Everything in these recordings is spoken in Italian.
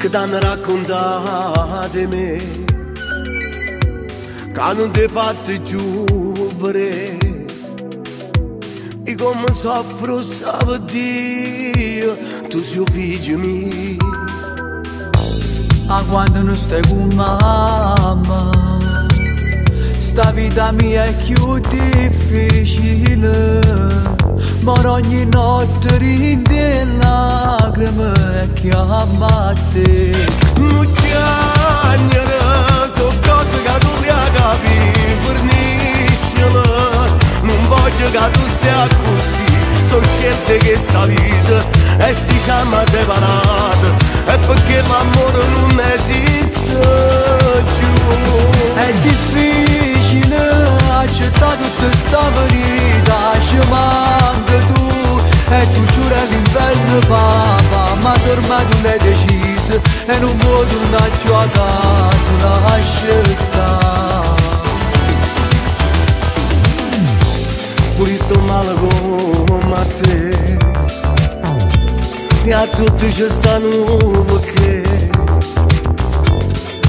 Che t'hanno raccontato di me, che non ti fate giovere, e come soffro sabato Dio, tu sei figlio mio. A quando non stai con mamma, sta vita mia è più difficile, ma ogni notte rinde lacrime e chiama a te. Non chiagnere, so cose che tu le capi, forniscila, non voglio che tu stia così, so scelte che sta vita e si chiama separata, è perché l'amore non esiste più. È difficile accettare tutta sta verità, ci manca tu e tu giura l'inverno papà, ma se ormai tu l'hai deciso e non vuoi tornare più a casa, lascia stare. Pure sto male come a te, e a tutti ci stanno perché,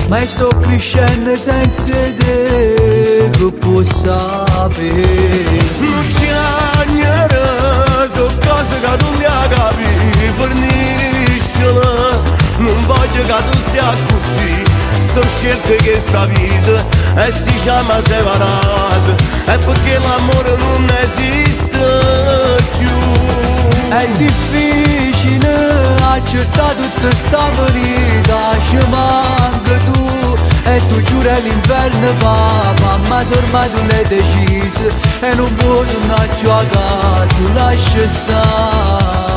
ma sto crescendo senza te che può sapere. non chiagnere, so cose che tu le capi, forniscila, non voglio che tu stia così, so scelte che sta vita e si chiama separata, è perché l'amore non esiste più. È difficile accettare tutta sta verità, ci manca tu e tu giura l'inverno papà, ma se ormai tu l'hai deciso e non vuoi tornare più a casa, lascia stare.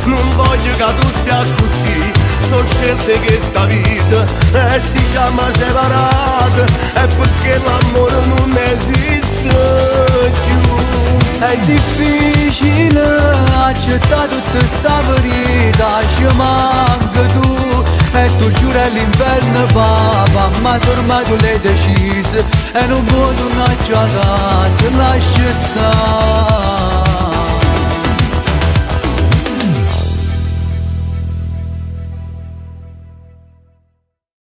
Non voglio che tu stia così, so scelte che sta vita e si chiama separata, è perché l'amore non esiste più. È difficile accettare tutta sta verità, ci manca tu e tu giura l'inverno papà, ma se ormai tu l'hai deciso e non vuoi tornare più a casa, lascia stare.